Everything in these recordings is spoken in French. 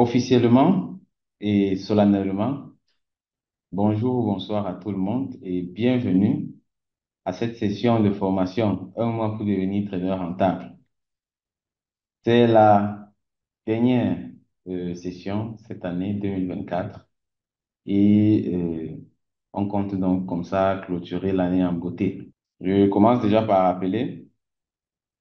Officiellement et solennellement, bonjour ou bonsoir à tout le monde et bienvenue à cette session de formation, un mois pour devenir trader rentable. C'est la dernière session cette année 2024 et on compte donc comme ça clôturer l'année en beauté. Je commence déjà par rappeler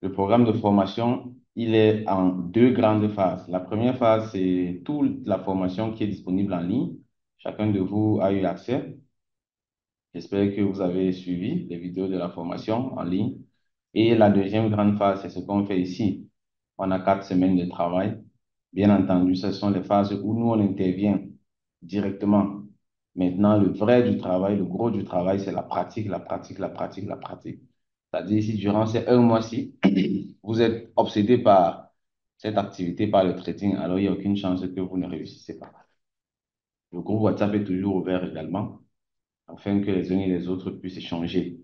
le programme de formation, il est en deux grandes phases. La première phase, c'est toute la formation qui est disponible en ligne. Chacun de vous a eu accès. J'espère que vous avez suivi les vidéos de la formation en ligne. Et la deuxième grande phase, c'est ce qu'on fait ici. On a 4 semaines de travail. Bien entendu, ce sont les phases où nous, on intervient directement. Maintenant, le vrai du travail, le gros du travail, c'est la pratique, la pratique, la pratique, la pratique. C'est-à-dire, si durant ces un mois-ci, vous êtes obsédé par cette activité, par le trading, alors il n'y a aucune chance que vous ne réussissez pas. Le groupe WhatsApp est toujours ouvert également, afin que les uns et les autres puissent échanger.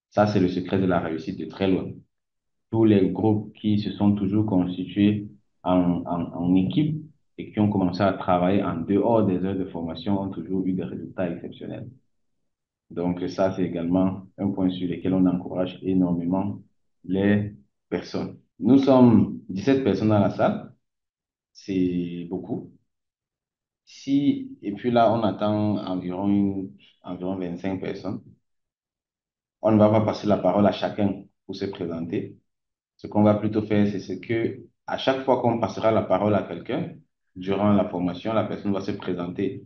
Ça, c'est le secret de la réussite de très loin. Tous les groupes qui se sont toujours constitués en équipe et qui ont commencé à travailler en dehors des heures de formation ont toujours eu des résultats exceptionnels. Donc, ça, c'est également un point sur lequel on encourage énormément les personnes. Nous sommes 17 personnes dans la salle, c'est beaucoup. Si, et puis là, on attend environ 25 personnes. On ne va pas passer la parole à chacun pour se présenter. Ce qu'on va plutôt faire, c'est ce que, à chaque fois qu'on passera la parole à quelqu'un, durant la formation, la personne va se présenter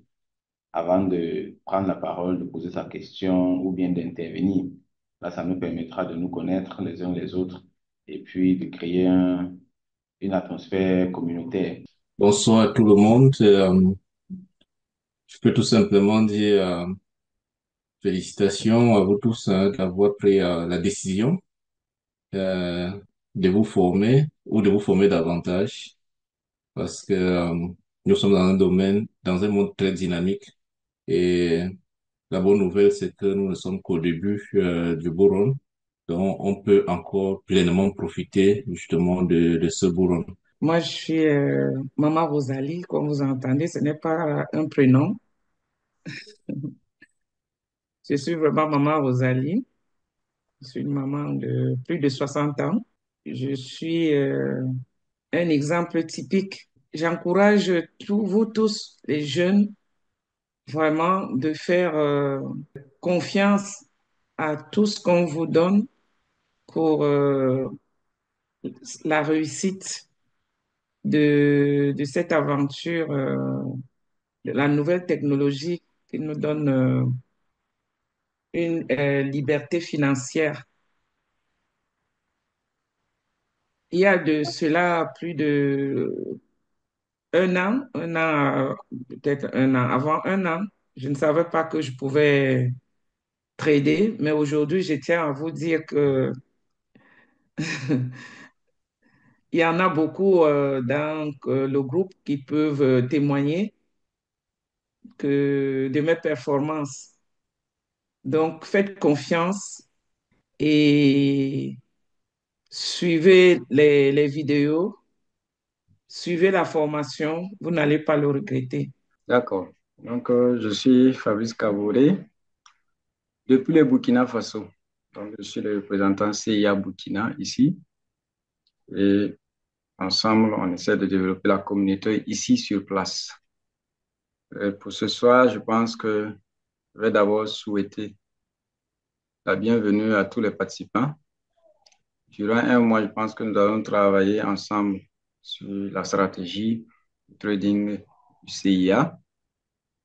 avant de prendre la parole, de poser sa question ou bien d'intervenir. Là, ça nous permettra de nous connaître les uns les autres et puis de créer une atmosphère communautaire. Bonsoir à tout le monde. Je peux tout simplement dire félicitations à vous tous d'avoir pris la décision euh, de vous former ou de vous former davantage parce que nous sommes dans un domaine, dans un monde très dynamique et la bonne nouvelle, c'est que nous ne sommes qu'au début du beau run. Donc, on peut encore pleinement profiter justement de ce beau run. Moi, je suis Maman Rosalie, comme vous entendez, ce n'est pas un prénom. Je suis vraiment Maman Rosalie. Je suis une maman de plus de 60 ans. Je suis un exemple typique. J'encourage vous tous, les jeunes, vraiment de faire confiance à tout ce qu'on vous donne pour la réussite de cette aventure, de la nouvelle technologie qui nous donne une liberté financière. Il y a de cela plus de un an, peut-être un an, avant un an, je ne savais pas que je pouvais trader, mais aujourd'hui, je tiens à vous dire que il y en a beaucoup dans le groupe qui peuvent témoigner de mes performances. Donc, faites confiance et suivez les vidéos, suivez la formation, vous n'allez pas le regretter. D'accord. Donc, je suis Fabrice Kabouré depuis le Burkina Faso. Donc, je suis le représentant CIA Burkina ici. Et ensemble, on essaie de développer la communauté ici sur place. Pour ce soir, je pense que je vais d'abord souhaiter la bienvenue à tous les participants. Durant un mois, je pense que nous allons travailler ensemble sur la stratégie du trading du CIA.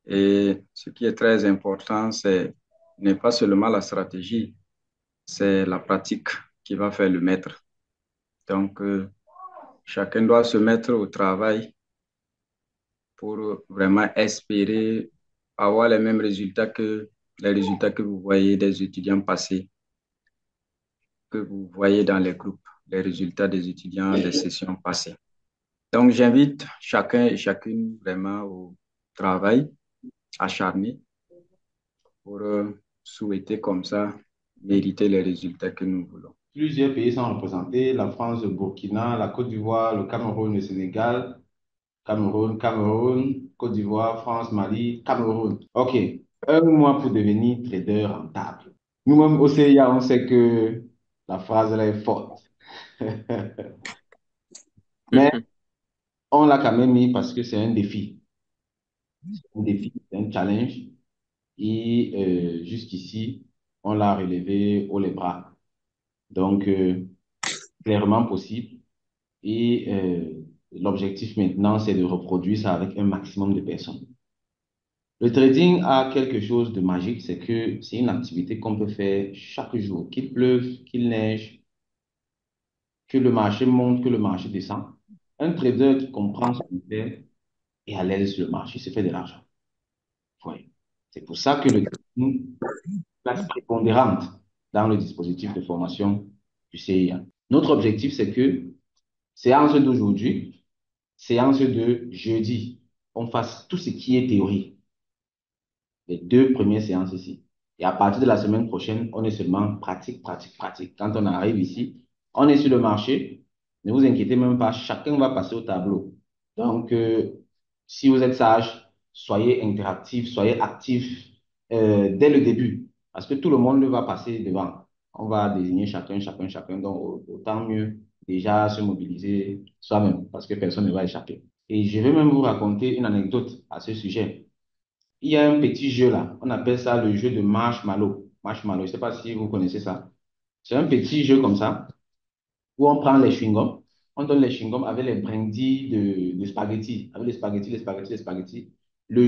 Et ce qui est très important, c'est n'est pas seulement la stratégie, c'est la pratique qui va faire le maître. Donc, chacun doit se mettre au travail pour vraiment espérer avoir les mêmes résultats que les résultats que vous voyez des étudiants passés, que vous voyez dans les groupes, les résultats des étudiants des sessions passées. Donc, j'invite chacun et chacune vraiment au travail acharné pour souhaiter comme ça mériter les résultats que nous voulons. Plusieurs pays sont représentés, la France, le Burkina, la Côte d'Ivoire, le Cameroun, le Sénégal, Cameroun, Côte d'Ivoire, France, Mali, Cameroun. OK. Un mois pour devenir trader rentable. Nous-mêmes au CIA, on sait que la phrase là est forte. Mais on l'a quand même mis parce que c'est un défi. C'est un défi, c'est un challenge. Et jusqu'ici, on l'a relevé haut les bras. Donc, clairement possible. Et l'objectif maintenant, c'est de reproduire ça avec un maximum de personnes. Le trading a quelque chose de magique, c'est que c'est une activité qu'on peut faire chaque jour, qu'il pleuve, qu'il neige, que le marché monte, que le marché descend. Un trader qui comprend ce qu'il fait est à l'aise sur le marché, il se fait de l'argent. Ouais. C'est pour ça que le trading place prépondérante dans le dispositif de formation du CIA. Notre objectif, c'est que séance d'aujourd'hui, séance de jeudi, on fasse tout ce qui est théorie, les 2 premières séances ici. Et à partir de la semaine prochaine, on est seulement pratique, pratique, pratique. Quand on arrive ici, on est sur le marché. Ne vous inquiétez même pas, chacun va passer au tableau. Donc, si vous êtes sage, soyez interactif, soyez actif dès le début. Parce que tout le monde va passer devant. On va désigner chacun, chacun, chacun. Donc, autant mieux déjà se mobiliser soi-même, parce que personne ne va échapper. Et je vais même vous raconter une anecdote à ce sujet. Il y a un petit jeu là, on appelle ça le jeu de marshmallow. Marshmallow, je ne sais pas si vous connaissez ça. C'est un petit jeu comme ça, où on prend les chewing-gums, on donne les chewing-gums avec les brindilles de spaghettis, avec les spaghettis, les spaghettis, les spaghettis. Le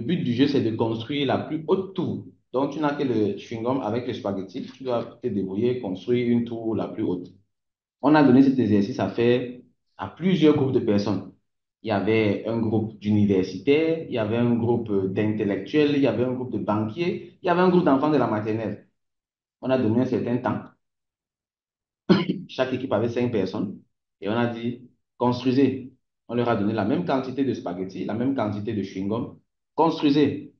but du jeu, c'est de construire la plus haute tour. Donc, tu n'as que le chewing-gum avec les spaghettis, tu dois te débrouiller, construire une tour la plus haute. On a donné cet exercice à faire à plusieurs groupes de personnes. Il y avait un groupe d'universitaires, il y avait un groupe d'intellectuels, il y avait un groupe de banquiers, il y avait un groupe d'enfants de la maternelle. On a donné un certain temps. Chaque équipe avait 5 personnes. Et on a dit, construisez. On leur a donné la même quantité de spaghettis, la même quantité de chewing-gum. Construisez.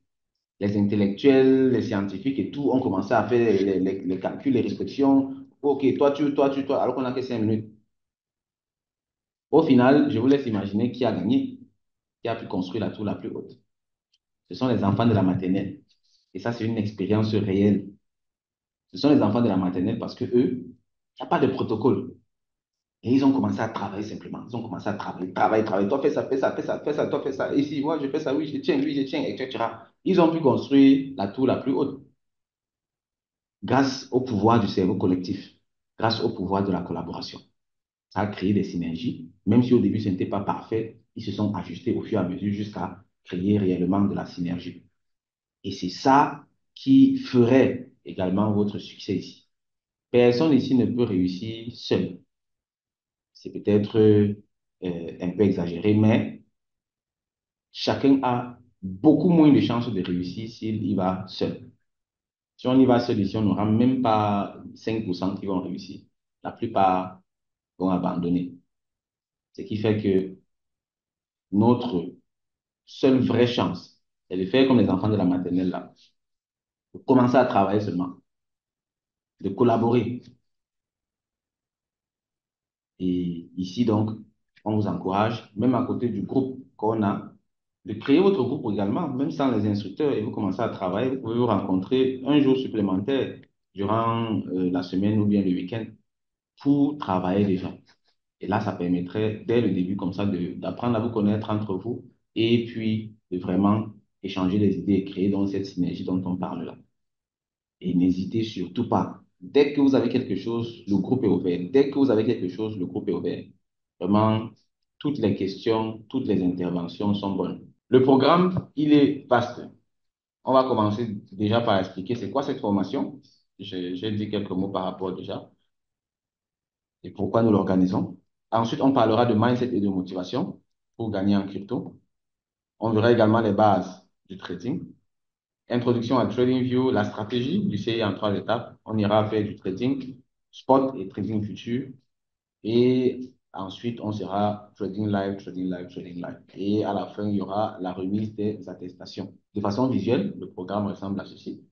Les intellectuels, les scientifiques et tout ont commencé à faire les calculs, les restrictions. OK, toi, alors qu'on n'a que 5 minutes. Au final, je vous laisse imaginer qui a gagné, qui a pu construire la tour la plus haute. Ce sont les enfants de la maternelle. Et ça, c'est une expérience réelle. Ce sont les enfants de la maternelle parce que eux, il n'y a pas de protocole. Et ils ont commencé à travailler simplement. Ils ont commencé à travailler, travailler, travailler. Toi, fais ça, fais ça, fais ça, fais ça, toi, fais ça. Ici, moi, je fais ça, oui, je tiens, lui, je tiens, etc. Ils ont pu construire la tour la plus haute grâce au pouvoir du cerveau collectif, grâce au pouvoir de la collaboration. Ça a créé des synergies. Même si au début, ce n'était pas parfait, ils se sont ajustés au fur et à mesure jusqu'à créer réellement de la synergie. Et c'est ça qui ferait également votre succès ici. Personne ici ne peut réussir seul. C'est peut-être un peu exagéré, mais chacun a beaucoup moins de chances de réussir s'il y va seul. Si on y va seul ici, on n'aura même pas 5% qui vont réussir. La plupart vont abandonner. Ce qui fait que notre seule vraie chance, c'est de faire comme les enfants de la maternelle là, de commencer à travailler seulement, de collaborer. Et ici, donc, on vous encourage, même à côté du groupe qu'on a, de créer votre groupe également, même sans les instructeurs, et vous commencez à travailler, vous pouvez vous rencontrer un jour supplémentaire durant la semaine ou bien le week-end pour travailler déjà. Et là, ça permettrait, dès le début, comme ça, d'apprendre à vous connaître entre vous et puis de vraiment échanger les idées et créer donc cette synergie dont on parle là. Et n'hésitez surtout pas. Dès que vous avez quelque chose, le groupe est ouvert. Dès que vous avez quelque chose, le groupe est ouvert. Vraiment, toutes les questions, toutes les interventions sont bonnes. Le programme, il est vaste. On va commencer déjà par expliquer c'est quoi cette formation. J'ai dit quelques mots par rapport déjà et pourquoi nous l'organisons. Ensuite, on parlera de mindset et de motivation pour gagner en crypto. On verra également les bases du trading. Introduction à TradingView, la stratégie du CI en 3 étapes. On ira faire du trading spot et trading futur. Et ensuite, on sera trading live, trading live, trading live. Et à la fin, il y aura la remise des attestations. De façon visuelle, le programme ressemble à ceci.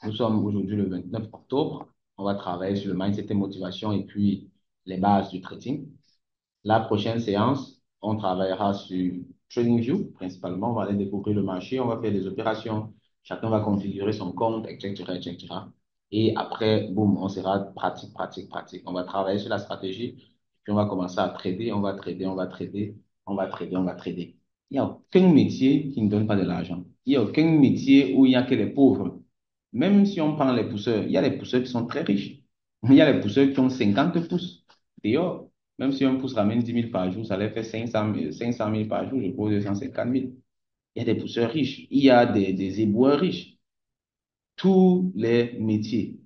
Nous sommes aujourd'hui le 29 octobre. On va travailler sur le mindset et motivation et puis les bases du trading. La prochaine séance, on travaillera sur TradingView, principalement. On va aller découvrir le marché, on va faire des opérations. Chacun va configurer son compte, etc., etc. Et après, boum, on sera pratique, pratique, pratique. On va travailler sur la stratégie, puis on va commencer à trader, on va trader, on va trader, on va trader, on va trader. Il n'y a aucun métier qui ne donne pas de l'argent. Il n'y a aucun métier où il n'y a que les pauvres. Même si on prend les pousseurs, il y a les pousseurs qui sont très riches. Il y a les pousseurs qui ont 50 pouces. D'ailleurs, même si un pouce ramène 10 000 par jour, ça leur fait 500 000 par jour, je pose 250 000. Il y a des pousseurs riches. Il y a des éboueurs riches. Tous les métiers,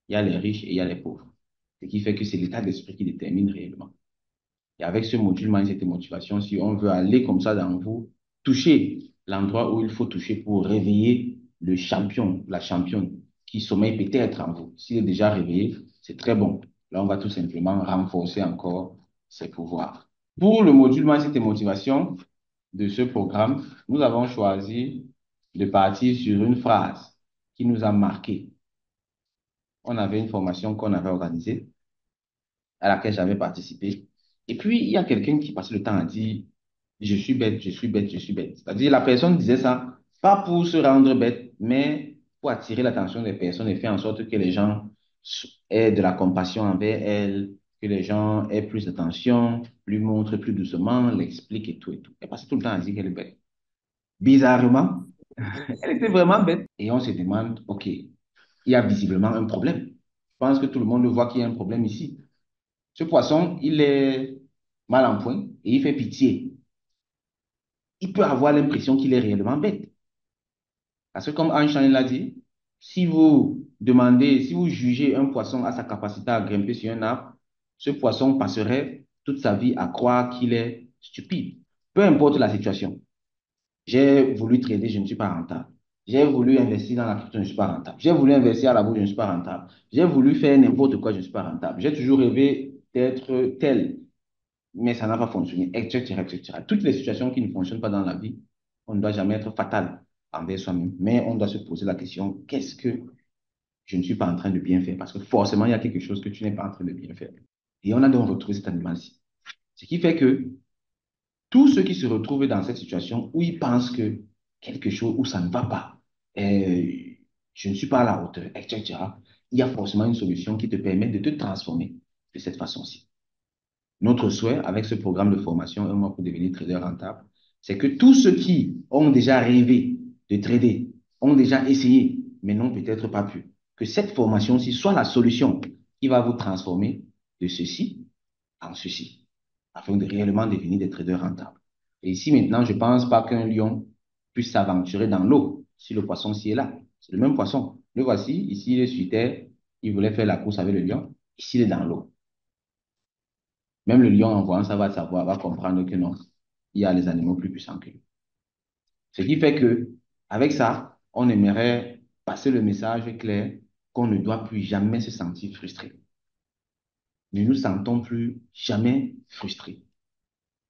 il y a les riches et il y a les pauvres. Ce qui fait que c'est l'état d'esprit qui détermine réellement. Et avec ce module Mindset et Motivation, si on veut aller comme ça dans vous, toucher l'endroit où il faut toucher pour réveiller le champion, la championne qui sommeille peut-être en vous. S'il est déjà réveillé, c'est très bon. Là, on va tout simplement renforcer encore ses pouvoirs. Pour le module Mindset et Motivation de ce programme, nous avons choisi de partir sur une phrase qui nous a marqué. On avait une formation qu'on avait organisée à laquelle j'avais participé. Et puis, il y a quelqu'un qui passait le temps à dire, je suis bête, je suis bête, je suis bête. C'est-à-dire, la personne disait ça, pas pour se rendre bête, mais pour attirer l'attention des personnes et faire en sorte que les gens aient de la compassion envers elle, que les gens aient plus d'attention, lui montrent plus doucement, l'expliquent et tout et tout. Elle passait tout le temps à dire qu'elle est bête. Bizarrement, elle était vraiment bête. Et on se demande, OK, il y a visiblement un problème. Je pense que tout le monde voit qu'il y a un problème ici. Ce poisson, il est mal en point et il fait pitié. Il peut avoir l'impression qu'il est réellement bête. Parce que comme Einstein l'a dit, si vous demandez, si vous jugez un poisson à sa capacité à grimper sur un arbre, ce poisson passerait toute sa vie à croire qu'il est stupide. Peu importe la situation. J'ai voulu trader, je ne suis pas rentable. J'ai voulu investir dans la crypto, je ne suis pas rentable. J'ai voulu investir à la bourse, je ne suis pas rentable. J'ai voulu faire n'importe quoi, je ne suis pas rentable. J'ai toujours rêvé d'être tel, mais ça n'a pas fonctionné, etc., etc. Toutes les situations qui ne fonctionnent pas dans la vie, on ne doit jamais être fatal envers soi-même, mais on doit se poser la question, qu'est-ce que je ne suis pas en train de bien faire? Parce que forcément, il y a quelque chose que tu n'es pas en train de bien faire. Et on a donc retrouvé cet animal-ci. Ce qui fait que tous ceux qui se retrouvent dans cette situation où ils pensent que quelque chose, où ça ne va pas, euh, je ne suis pas à la hauteur, etc., il y a forcément une solution qui te permet de te transformer de cette façon-ci. Notre souhait avec ce programme de formation, un mois pour devenir trader rentable, c'est que tous ceux qui ont déjà rêvé de trader, ont déjà essayé, mais n'ont peut-être pas pu, que cette formation-ci soit la solution qui va vous transformer de ceci en ceci, afin de réellement devenir des traders rentables. Et ici, maintenant, je ne pense pas qu'un lion puisse s'aventurer dans l'eau si le poisson s'y est là. C'est le même poisson. Le voici, ici, il est sur terre, il voulait faire la course avec le lion, ici, il est dans l'eau. Même le lion, en voyant ça, va savoir, va comprendre que non, il y a les animaux plus puissants que lui. Ce qui fait que, avec ça, on aimerait passer le message clair qu'on ne doit plus jamais se sentir frustré. Ne nous sentons plus jamais frustrés.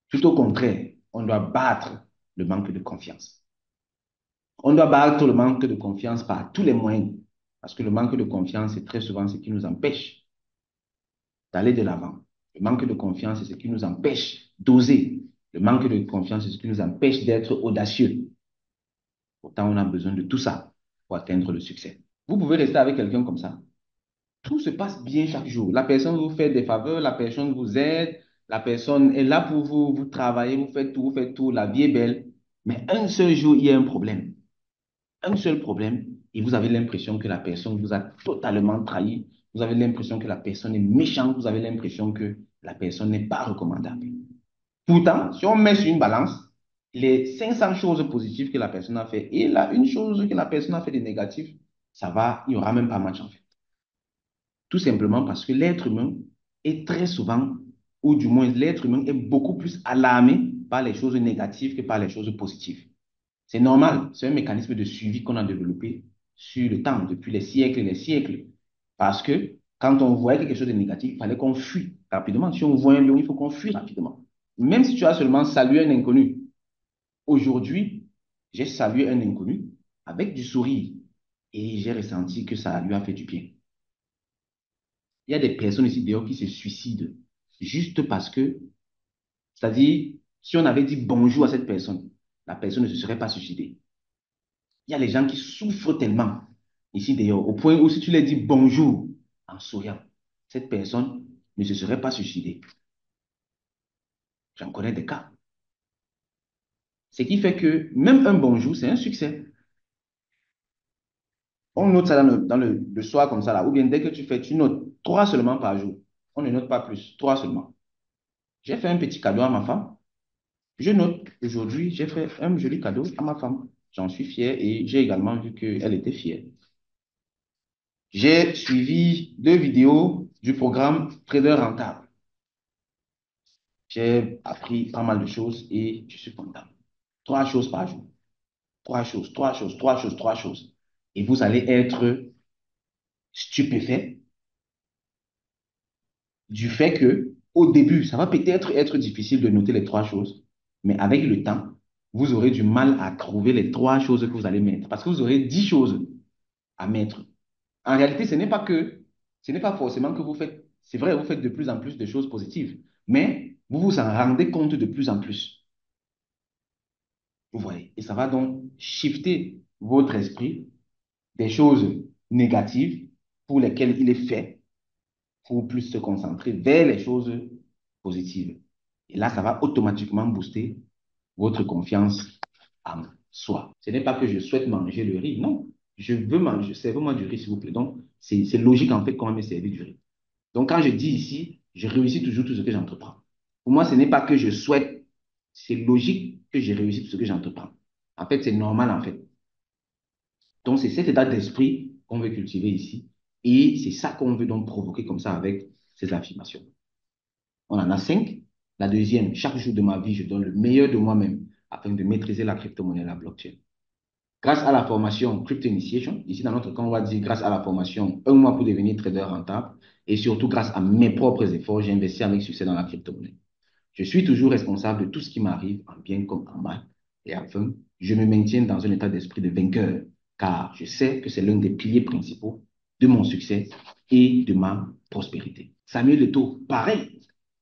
Tout au contraire, on doit battre le manque de confiance. On doit battre le manque de confiance par tous les moyens. Parce que le manque de confiance, c'est très souvent ce qui nous empêche d'aller de l'avant. Le manque de confiance, c'est ce qui nous empêche d'oser. Le manque de confiance, c'est ce qui nous empêche d'être audacieux. Pourtant, on a besoin de tout ça pour atteindre le succès. Vous pouvez rester avec quelqu'un comme ça. Tout se passe bien chaque jour. La personne vous fait des faveurs, la personne vous aide, la personne est là pour vous, vous travaillez, vous faites tout, la vie est belle. Mais un seul jour, il y a un problème. Un seul problème, et vous avez l'impression que la personne vous a totalement trahi. Vous avez l'impression que la personne est méchante, vous avez l'impression que la personne n'est pas recommandable. Pourtant, si on met sur une balance les 500 choses positives que la personne a fait et là, une chose que la personne a fait de négatif, ça va, il n'y aura même pas match en fait. Tout simplement parce que l'être humain est très souvent, ou du moins l'être humain est beaucoup plus alarmé par les choses négatives que par les choses positives. C'est normal, c'est un mécanisme de suivi qu'on a développé sur le temps, depuis les siècles et les siècles. Parce que quand on voit quelque chose de négatif, il fallait qu'on fuit rapidement. Si on voit un lion, il faut qu'on fuit rapidement. Même si tu as seulement salué un inconnu. Aujourd'hui, j'ai salué un inconnu avec du sourire et j'ai ressenti que ça lui a fait du bien. Il y a des personnes ici dehors qui se suicident juste parce que, c'est-à-dire, Si on avait dit bonjour à cette personne, la personne ne se serait pas suicidée. Il y a les gens qui souffrent tellement, ici d'ailleurs, au point où si tu leur dis bonjour en souriant, cette personne ne se serait pas suicidée. J'en connais des cas. Ce qui fait que même un bonjour, c'est un succès. On note ça le soir comme ça, là. Ou bien dès que tu fais, tu notes trois seulement par jour. On ne note pas plus, trois seulement. J'ai fait un petit cadeau à ma femme. Je note aujourd'hui, j'ai fait un joli cadeau à ma femme. J'en suis fier et j'ai également vu qu'elle était fière. J'ai suivi 2 vidéos du programme Trader Rentable. J'ai appris pas mal de choses et je suis content. 3 choses par jour. 3 choses, 3 choses, 3 choses, 3 choses. Et vous allez être stupéfait du fait que, au début, ça va peut-être être difficile de noter les 3 choses, mais avec le temps, vous aurez du mal à trouver les 3 choses que vous allez mettre parce que vous aurez 10 choses à mettre. En réalité, ce n'est pas forcément que vous faites, c'est vrai, vous faites de plus en plus de choses positives, mais vous vous en rendez compte de plus en plus. Vous voyez, et ça va donc shifter votre esprit des choses négatives pour lesquelles il est fait pour plus se concentrer vers les choses positives. Et là, ça va automatiquement booster votre confiance en soi. Ce n'est pas que je souhaite manger le riz, non. Je veux manger, servez-moi du riz, s'il vous plaît. Donc, c'est logique, en fait, qu'on me servi du riz. Donc, quand je dis ici, je réussis toujours tout ce que j'entreprends. Pour moi, ce n'est pas que je souhaite, c'est logique que je réussis tout ce que j'entreprends. En fait, c'est normal, en fait. Donc, c'est cet état d'esprit qu'on veut cultiver ici. Et c'est ça qu'on veut donc provoquer comme ça avec ces affirmations. On en a 5. La deuxième, chaque jour de ma vie, je donne le meilleur de moi-même afin de maîtriser la crypto-monnaie et la blockchain. Grâce à la formation Crypto Initiation, ici dans notre cas, on va dire grâce à la formation 1 mois pour devenir trader rentable et surtout grâce à mes propres efforts, j'ai investi avec succès dans la crypto-monnaie. Je suis toujours responsable de tout ce qui m'arrive, en bien comme en mal. Et enfin, je me maintiens dans un état d'esprit de vainqueur, car je sais que c'est l'un des piliers principaux de mon succès et de ma prospérité. Samuel Eto'o, pareil,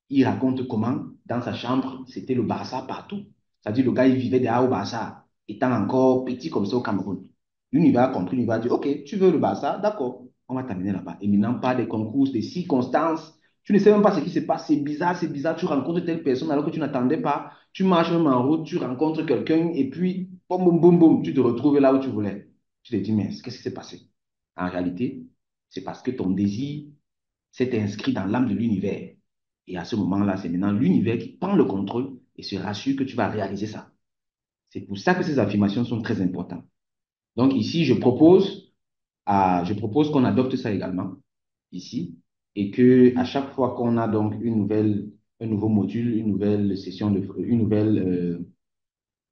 il raconte comment, dans sa chambre, c'était le Barça partout. C'est-à-dire, le gars, il vivait derrière au Barça, étant encore petit comme ça au Cameroun. L'univers a compris, l'univers a dit, OK, tu veux le Barça, d'accord, on va t'amener là-bas. Et maintenant, pas des concours, des circonstances, tu ne sais même pas ce qui se passe. C'est bizarre. Tu rencontres telle personne alors que tu n'attendais pas. Tu marches même en route, tu rencontres quelqu'un et puis, boum, boum, boum, boum, tu te retrouves là où tu voulais. Tu te dis, mais qu'est-ce qui s'est passé? En réalité, c'est parce que ton désir s'est inscrit dans l'âme de l'univers. Et à ce moment-là, c'est maintenant l'univers qui prend le contrôle et se rassure que tu vas réaliser ça. C'est pour ça que ces affirmations sont très importantes. Donc ici, je propose qu'on adopte ça également ici et que à chaque fois qu'on a donc un nouveau module, une nouvelle session une nouvelle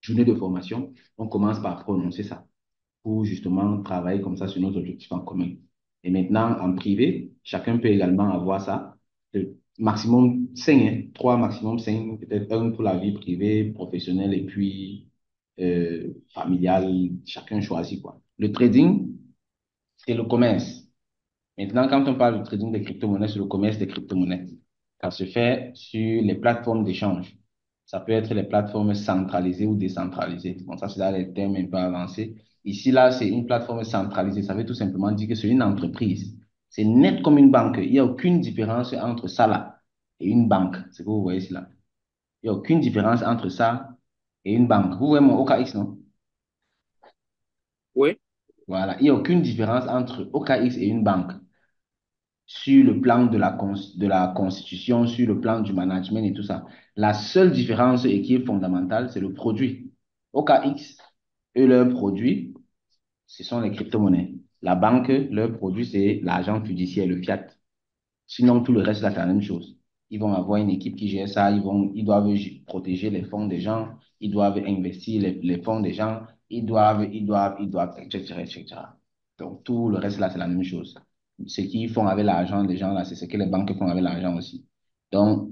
journée de formation, on commence par prononcer ça pour justement travailler comme ça sur nos objectifs en commun. Et maintenant, en privé, chacun peut également avoir ça, maximum 5, hein, 3, maximum 5, peut-être un pour la vie privée, professionnelle et puis familiale, chacun choisit quoi. Le trading, c'est le commerce. Maintenant, quand on parle de trading des crypto-monnaies, c'est le commerce des crypto-monnaies. Ça se fait sur les plateformes d'échange. Ça peut être les plateformes centralisées ou décentralisées. Bon, ça, c'est là les termes un peu avancés. Ici, là, c'est une plateforme centralisée. Ça veut tout simplement dire que c'est une entreprise. C'est net comme une banque. Il n'y a aucune différence entre ça, là, et une banque. C'est ce que vous voyez ici, là. Il n'y a aucune différence entre ça et une banque. Vous voyez mon OKX, non? Oui. Voilà. Il n'y a aucune différence entre OKX et une banque sur le plan de la constitution, sur le plan du management et tout ça. La seule différence et qui est fondamentale, c'est le produit. OKX, eux, leur produit, ce sont les crypto-monnaies. La banque, leur produit, c'est l'argent fiduciaire, le fiat. Sinon, tout le reste, c'est la même chose. Ils vont avoir une équipe qui gère ça, ils doivent protéger les fonds des gens, ils doivent investir les fonds des gens, etc., etc. Donc, tout le reste, là, c'est la même chose. Ce qu'ils font avec l'argent des gens, là, c'est ce que les banques font avec l'argent aussi. Donc,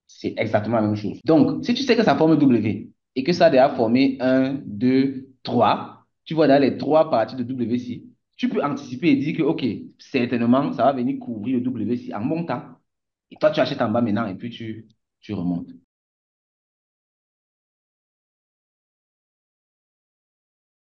c'est exactement la même chose. Donc, si tu sais que ça forme W et que ça a déjà formé un, 2, 3, tu vois dans les 3 parties de WC, tu peux anticiper et dire que, OK, certainement, ça va venir couvrir le WC en montant. Et toi, tu achètes en bas maintenant et puis tu remontes.